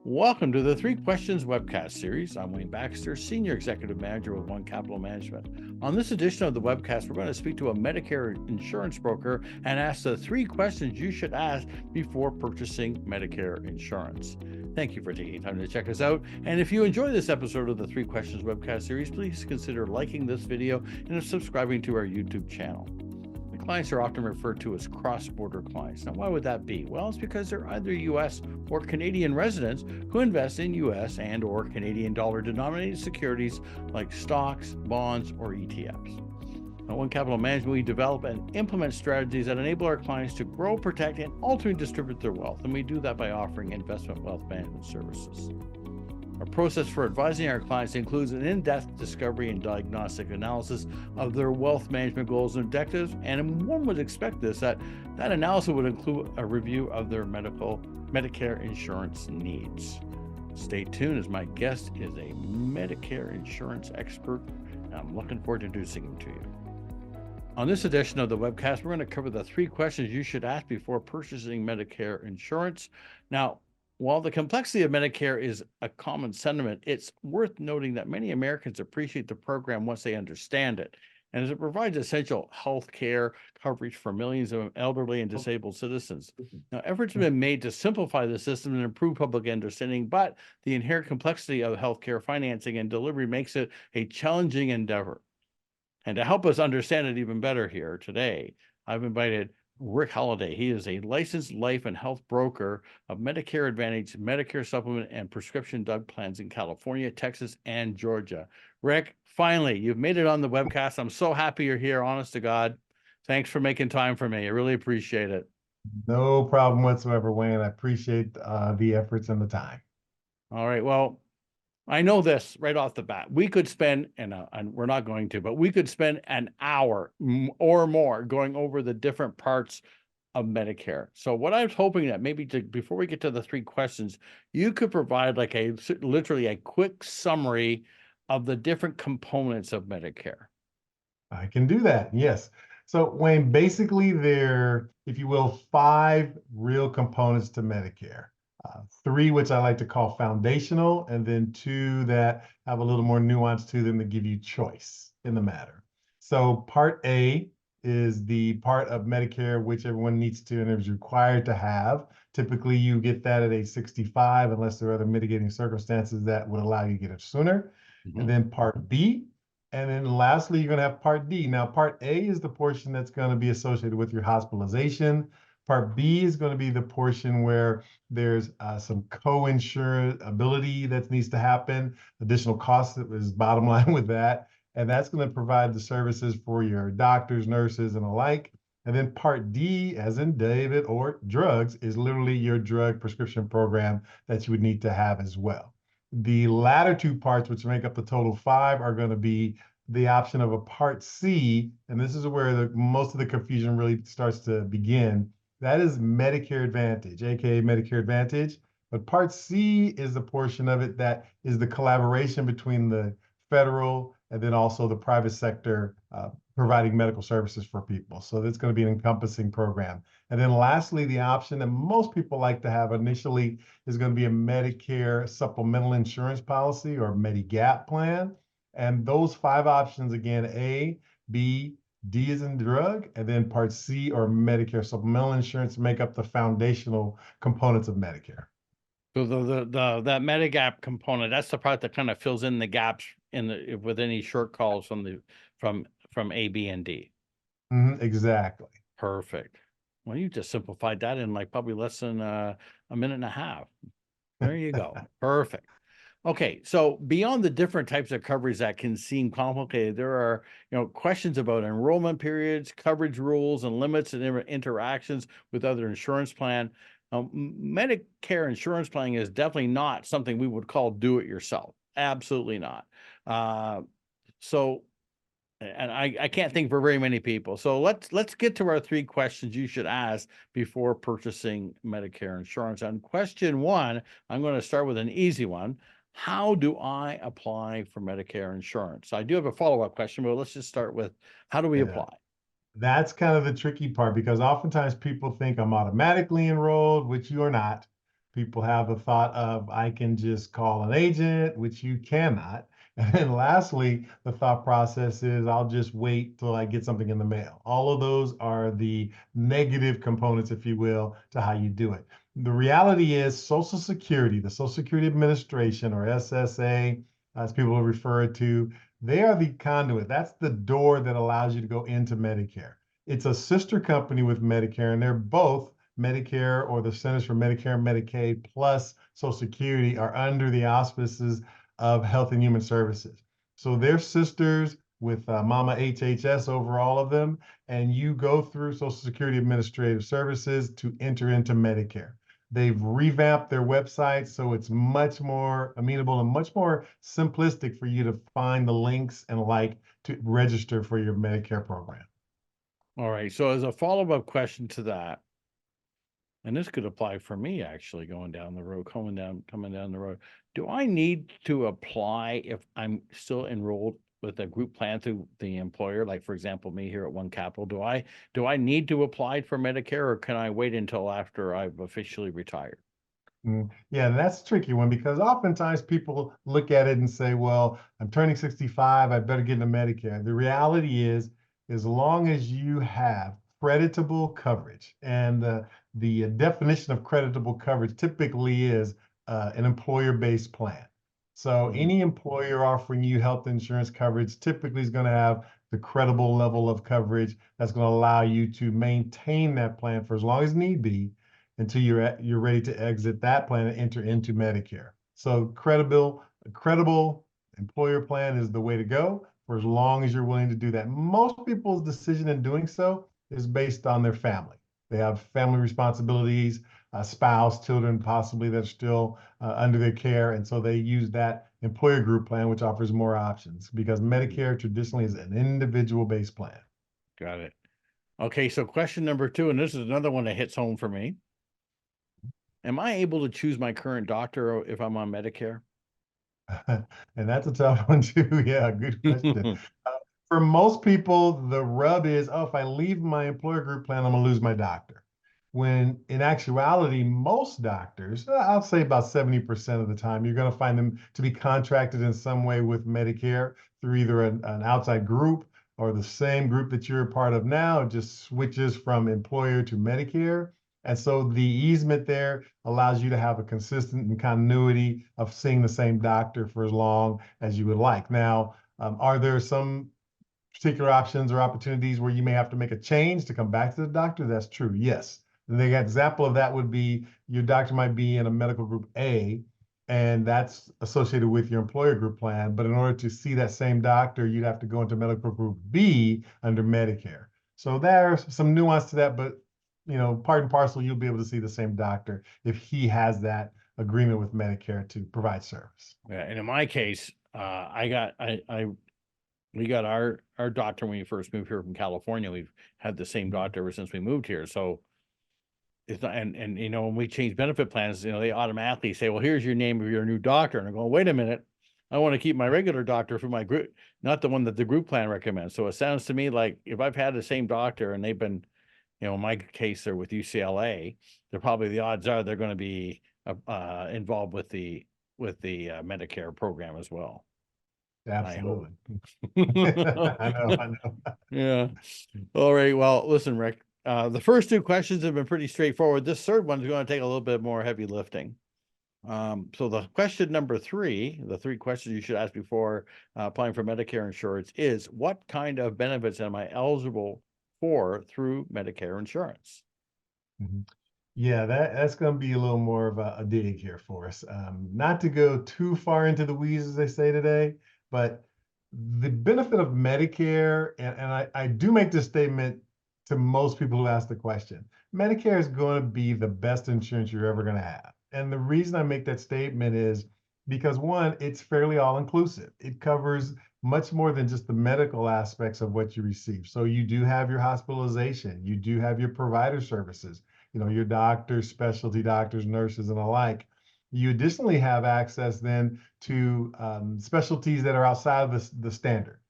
Welcome to the Three Questions webcast series. I'm Wayne Baxter, Senior Executive Manager with One Capital Management. On this edition of the webcast, we're going to speak to a Medicare insurance broker and ask the three questions you should ask before purchasing Medicare insurance. Thank you for taking time to check us out. And if you enjoy this episode of the Three Questions webcast series, please consider liking this video and subscribing to our YouTube channel. Clients are often referred to as cross-border clients. Now, why would that be? Well, it's because they're either U.S. or Canadian residents who invest in U.S. and or Canadian dollar-denominated securities like stocks, bonds, or ETFs. At One Capital Management, we develop and implement strategies that enable our clients to grow, protect, and ultimately distribute their wealth. And we do that by offering investment wealth management services. Our process for advising our clients includes an in-depth discovery and diagnostic analysis of their wealth management goals and objectives, and one would expect that analysis would include a review of their Medicare insurance needs. Stay tuned, as my guest is a Medicare insurance expert, and I'm looking forward to introducing him to you. On this edition of the webcast, we're going to cover the three questions you should ask before purchasing Medicare insurance. Now, while the complexity of Medicare is a common sentiment, it's worth noting that many Americans appreciate the program once they understand it, and as it provides essential health care coverage for millions of elderly and disabled citizens. Now, efforts have been made to simplify the system and improve public understanding, but the inherent complexity of healthcare financing and delivery makes it a challenging endeavor. And to help us understand it even better here today, I've invited Rick Holliday. He is a licensed life and health broker of Medicare Advantage, Medicare Supplement, and prescription drug plans in California, Texas, and Georgia. Rick, finally, you've made it on the webcast. I'm so happy you're here, honest to God. Thanks for making time for me. I really appreciate it. No problem whatsoever, Wayne. I appreciate the efforts and the time. All right. Well, I know this right off the bat. We could spend, and we're not going to, but we could spend an hour or more going over the different parts of Medicare. So what I was hoping that maybe before we get to the three questions, you could provide like literally a quick summary of the different components of Medicare. I can do that, yes. So, Wayne, basically there, if you will, 5 real components to Medicare. 3 which I like to call foundational, and then 2 that have a little more nuance to them that give you choice in the matter. So Part A is the part of Medicare which everyone needs to and is required to have. Typically, you get that at age 65, unless there are other mitigating circumstances that would allow you to get it sooner. And then Part B, and then lastly, you're going to have Part D. Now, Part A is the portion that's going to be associated with your hospitalization. Part B is going to be the portion where there's some co-insurability that needs to happen, additional costs that is bottom line with that. And that's going to provide the services for your doctors, nurses, and the like. And then Part D, as in David, or drugs, is literally your drug prescription program that you would need to have as well. The latter 2 parts, which make up the total 5, are going to be the option of a Part C, and this is where most of the confusion really starts to begin. That is Medicare Advantage, aka Medicare Advantage. But Part C is the portion of it that is the collaboration between the federal and then also the private sector providing medical services for people. So that's going to be an encompassing program. And then lastly, the option that most people like to have initially is going to be a Medicare supplemental insurance policy or Medigap plan. And those 5 options, again, A, B, D is in drug, and then Part C or Medicare supplemental insurance make up the foundational components of Medicare. So that Medigap component, that's the part that kind of fills in the gaps with any shortfalls from A, B, and D. Exactly. Perfect. Well, you just simplified that in like probably less than a minute and a half. There you go. Perfect. Okay, so beyond the different types of coverage that can seem complicated, there are questions about enrollment periods, coverage rules, and limits and interactions with other insurance plan. Medicare insurance planning is definitely not something we would call do it yourself. Absolutely not. And I can't think for very many people. So let's get to our 3 questions you should ask before purchasing Medicare insurance. And question 1, I'm going to start with an easy one. How do I apply for Medicare insurance? I do have a follow-up question, but let's just start with how do we apply? That's kind of the tricky part because oftentimes people think I'm automatically enrolled, which you are not. People have the thought of, I can just call an agent, which you cannot. And then lastly, the thought process is, I'll just wait till I get something in the mail. All of those are the negative components, if you will, to how you do it. The reality is Social Security, the Social Security Administration, or SSA, as people refer it to, they are the conduit. That's the door that allows you to go into Medicare. It's a sister company with Medicare, and they're both Medicare, or the Centers for Medicare and Medicaid plus Social Security, are under the auspices of Health and Human Services. So they're sisters with Mama HHS over all of them, and you go through Social Security Administrative Services to enter into Medicare. They've revamped their website so it's much more amenable and much more simplistic for you to find the links and like to register for your Medicare program. All right. So as a follow-up question to that, and this could apply for me actually going down the road, coming down the road. Do I need to apply if I'm still enrolled with a group plan through the employer? Like, for example, me here at One Capital, do I need to apply for Medicare, or can I wait until after I've officially retired? Yeah, that's a tricky one because oftentimes people look at it and say, well, I'm turning 65, I better get into Medicare. The reality is, as long as you have creditable coverage, and the definition of creditable coverage typically is an employer-based plan. So Mhm. any employer offering you health insurance coverage typically is going to have the credible level of coverage that's going to allow you to maintain that plan for as long as need be until you're ready to exit that plan and enter into Medicare. So credible employer plan is the way to go for as long as you're willing to do that. Most people's decision in doing so is based on their family. They have family responsibilities, a spouse, children possibly that are still under their care, and so they use that employer group plan, which offers more options because Medicare traditionally is an individual-based plan. Got it. Okay, so question number 2, and this is another one that hits home for me. Am I able to choose my current doctor if I'm on Medicare? And that's a tough one too. Yeah, good question. Uh, for most people, the rub is, oh, if I leave my employer group plan, I'm gonna lose my doctor. When in actuality, most doctors, I'll say about 70% of the time, you're gonna find them to be contracted in some way with Medicare through either an outside group or the same group that you're a part of now, it just switches from employer to Medicare. And so the easement there allows you to have a consistent and continuity of seeing the same doctor for as long as you would like. Now, are there some particular options or opportunities where you may have to make a change to come back to the doctor? That's true, yes. The example of that would be your doctor might be in a medical group A, and that's associated with your employer group plan. But in order to see that same doctor, you'd have to go into medical group B under Medicare. So there's some nuance to that, but part and parcel, you'll be able to see the same doctor if he has that agreement with Medicare to provide service. Yeah, and in my case, we got our doctor when we first moved here from California. We've had the same doctor ever since we moved here. So it's not, and when we change benefit plans, they automatically say, well, here's your name of your new doctor. And I go, wait a minute, I want to keep my regular doctor for my group, not the one that the group plan recommends. So it sounds to me like if I've had the same doctor and they've been, in my case, they're with UCLA, they're probably, the odds are they're going to be involved with the Medicare program as well. I hope. Absolutely. I know, I know. Yeah. All right. Well, listen, Rick, the first 2 questions have been pretty straightforward. This third one is going to take a little bit more heavy lifting. So the question number 3, the 3 questions you should ask before applying for Medicare insurance is, what kind of benefits am I eligible for through Medicare insurance? Mhm. Yeah, that's going to be a little more of a dig here for us. Not to go too far into the weeds, as they say today, but the benefit of Medicare, and I do make this statement to most people who ask the question, Medicare is going to be the best insurance you're ever going to have. And the reason I make that statement is because one, it's fairly all inclusive. It covers much more than just the medical aspects of what you receive. So you do have your hospitalization, you do have your provider services, your doctors, specialty doctors, nurses, and the like. You additionally have access then to specialties that are outside of the standard.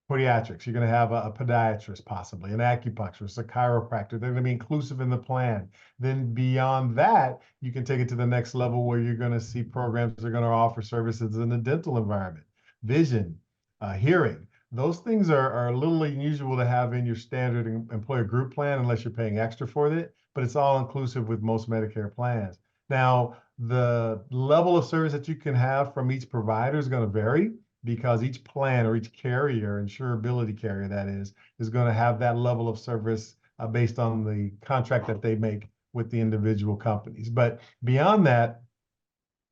Podiatrics, you're going to have a podiatrist, possibly an acupuncturist, a chiropractor. They're going to be inclusive in the plan. Then beyond that, you can take it to the next level where you're going to see programs that are going to offer services in the dental environment, vision, hearing. Those things are a little unusual to have in your standard employer group plan unless you're paying extra for it, but it's all inclusive with most Medicare plans. Now, the level of service that you can have from each provider is going to vary because each plan or each carrier, insurability carrier that is going to have that level of service based on the contract that they make with the individual companies. But beyond that,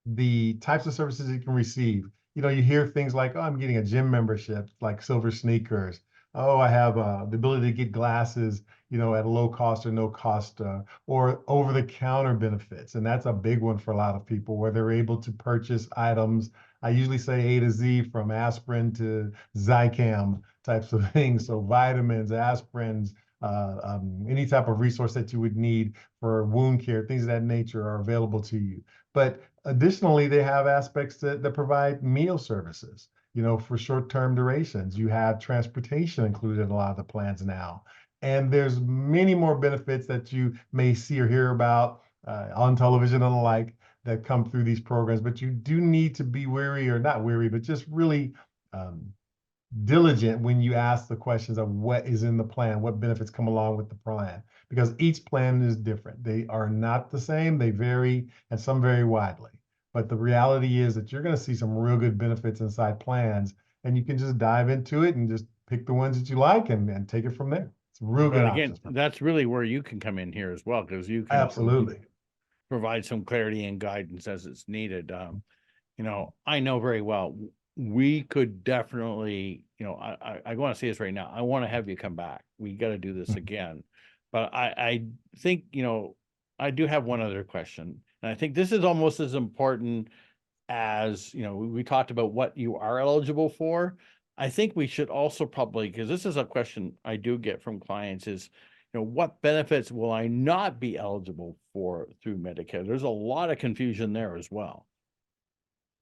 the types of services you can receive, you hear things like, oh, I'm getting a gym membership, like silver sneakers. Oh, I have the ability to get glasses, at a low cost or no cost, or over-the-counter benefits. And that's a big one for a lot of people where they're able to purchase items. I usually say A to Z, from aspirin to Zicam types of things. So vitamins, aspirins, any type of resource that you would need for wound care, things of that nature are available to you. But additionally, they have aspects that provide meal services, for short-term durations. You have transportation included in a lot of the plans now. And there's many more benefits that you may see or hear about on television and the like that come through these programs. But you do need to be wary, or not wary, but just really diligent when you ask the questions of what is in the plan, what benefits come along with the plan, because each plan is different. They are not the same. They vary, and some vary widely. But the reality is that you're going to see some real good benefits inside plans, and you can just dive into it and just pick the ones that you like and take it from there. It's real good But again, options. that's really where you can come in here as well, because you can Absolutely. provide some clarity and guidance as it's needed. I know very well we could definitely, I want to say this right now. I want to have you come back. We got to do this again. But I think, I do have one other question. And I think this is almost as important as, we talked about what you are eligible for. I think we should also probably, because this is a question I do get from clients, is, what benefits will I not be eligible for through Medicare? There's a lot of confusion there as well.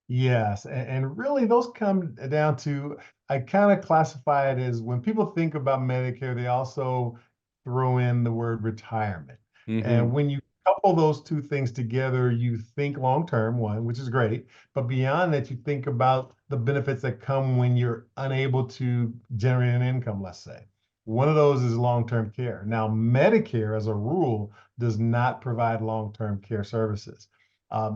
Yes, and really those come down to, I kind of classify it as, when people think about Medicare, they also throw in the word retirement. And when you couple those two things together, you think long term, one, which is great, but beyond that, you think about the benefits that come when you're unable to generate an income, let's say. One of those is long-term care. Now, Medicare, as a rule, does not provide long-term care services.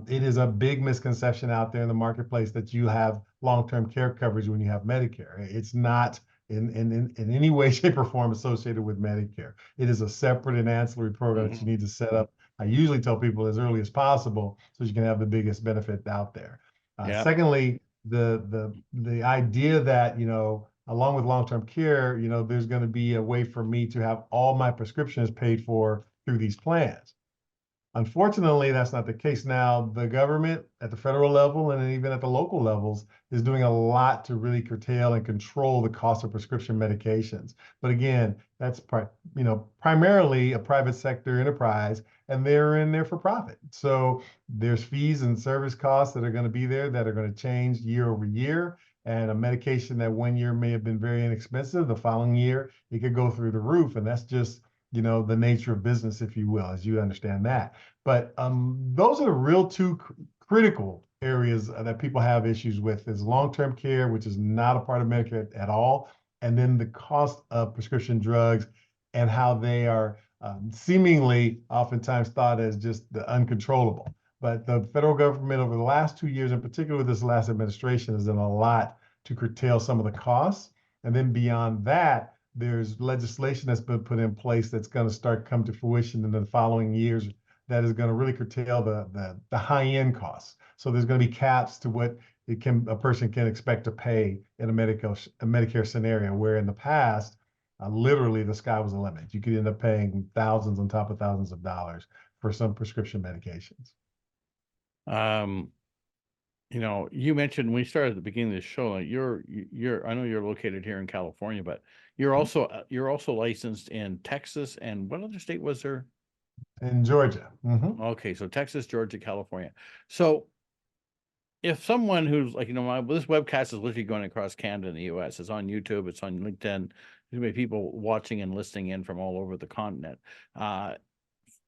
It is a big misconception out there in the marketplace that you have long-term care coverage when you have Medicare. It's not in any way, shape, or form associated with Medicare. It is a separate and ancillary program that you need to set up. I usually tell people as early as possible so you can have the biggest benefit out there. Yeah. Secondly, the idea that, along with long-term care, there's going to be a way for me to have all my prescriptions paid for through these plans. Unfortunately, that's not the case now. The government at the federal level and even at the local levels is doing a lot to really curtail and control the cost of prescription medications. But again, that's primarily a private sector enterprise, and they're in there for profit. So there's fees and service costs that are going to be there that are going to change year over year. And a medication that one year may have been very inexpensive, the following year it could go through the roof. And that's just the nature of business, if you will, as you understand that. But those are the real two critical areas that people have issues with: is long-term care, which is not a part of Medicare at all, and then the cost of prescription drugs and how they are seemingly oftentimes thought as just the uncontrollable. But the federal government over the last 2 years, in particular with this last administration, has done a lot to curtail some of the costs. And then beyond that, there's legislation that's been put in place that's going to start come to fruition in the following years that is going to really curtail the high-end costs. So there's going to be caps to what a person can expect to pay in a Medicare scenario, where in the past, literally the sky was the limit. You could end up paying thousands on top of thousands of dollars for some prescription medications. You mentioned when we started at the beginning of the show, I know you're located here in California, but you're also licensed in Texas, and what other state was there? In Georgia. Okay, so Texas, Georgia, California. So if someone who's like, this webcast is literally going across Canada and the US, it's on YouTube, it's on LinkedIn, there's gonna be people watching and listening in from all over the continent.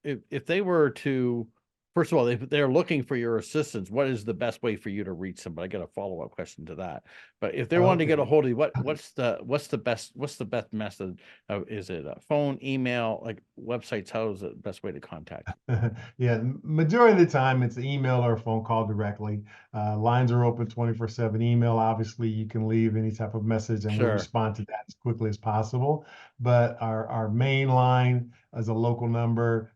If they were to, first of all, if they're looking for your assistance, what is the best way for you to reach them? But I got a follow-up question to that. But if they want to get a Okay. hold of you, what's the best method? Is it a phone, email, like websites? How is the best way to contact Yeah, majority of the time it's email or a phone call directly. Lines are open 24/7. Email, obviously, you can leave any type of message and you? we'll Sure. respond to that as quickly as possible. But our main line is a local number.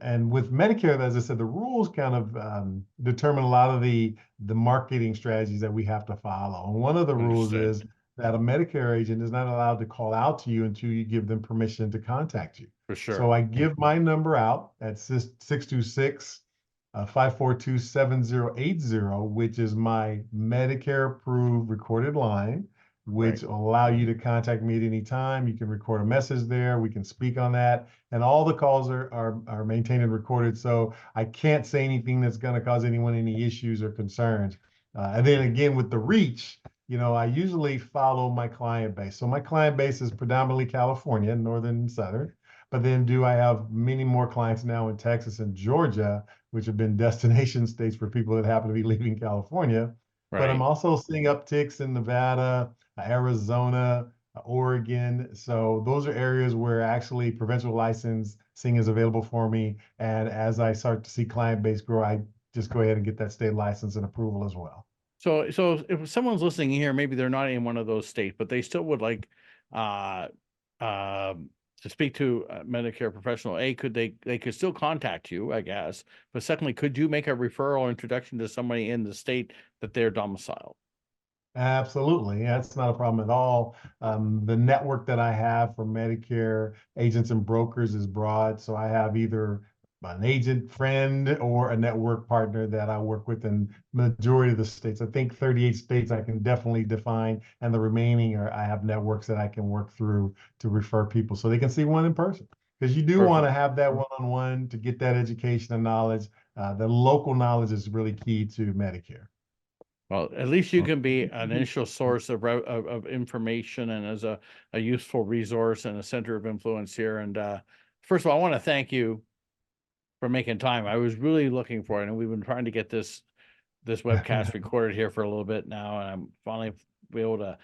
And with Medicare, as I said, the rules kind of determine a lot of the marketing strategies that we have to follow. And one of the rules Understood. is that a Medicare agent is not allowed to call out to you until you give them permission to contact you. For So sure. I give my number out at 626 542 7080, which is my Medicare approved recorded line, Right. which will allow you to contact me at any time. You can record a message there. We can speak on that. And all the calls are maintained and recorded. So I can't say anything that's going to cause anyone any issues or concerns. And then again, with the reach, I usually follow my client base. So my client base is predominantly California, northern and southern. But then do I have many more clients now in Texas and Georgia, which have been destination states for people that happen to be leaving California. But I'm Right. also seeing upticks in Nevada, Arizona, Oregon. So those are areas where actually provincial licensing is available for me. And as I start to see client base grow, I just go ahead and get that state license and approval as well. So if someone's listening here, maybe they're not in one of those states, but they still would like uh, to speak to a Medicare professional. Could they could still contact you, I guess. But secondly, could you make a referral or introduction to somebody in the state that they're domiciled? Absolutely. That's not a problem at all. The network that I have for Medicare agents and brokers is broad. So I have either an agent friend or a network partner that I work with in majority of the states. I think 38 states I can definitely define, and the remaining are I have networks that I can work through to refer people so they can see one in person. Because you do want to Perfect. have that one-on-one to get that education and knowledge. The local knowledge is really key to Medicare. Well, at least you can be an initial source of information and as a useful resource and a center of influence here. And first of all, I want to thank you for making time. I was really looking for it, and we've been trying to get this webcast recorded here for a little bit now, and I'm finally be able to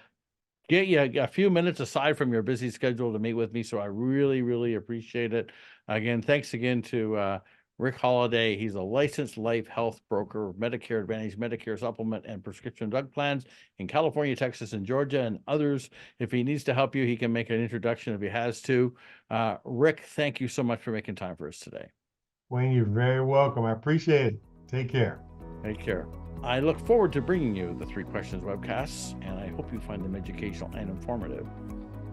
get you a few minutes aside from your busy schedule to meet with me. So I really, really appreciate it. Again, thanks again to Rick Holiday. He's a licensed life health broker, Medicare Advantage, Medicare Supplement, and prescription drug plans in California, Texas, and Georgia, and others. If he needs to help you, he can make an introduction if he has to. Rick, thank you so much for making time for us today. Wayne, you're very welcome. I appreciate it. Take care. Take care. I look forward to bringing you the 3 Questions webcasts, and I hope you find them educational and informative.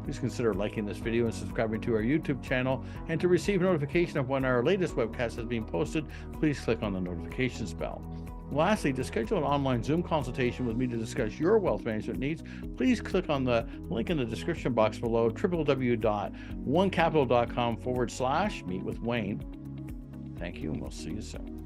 Please consider liking this video and subscribing to our YouTube channel. And to receive notification of when our latest webcast is being posted, please click on the notifications bell. Lastly, to schedule an online Zoom consultation with me to discuss your wealth management needs, please click on the link in the description box below, www.onecapital.com/meet with Wayne. Thank you, and we'll see you soon.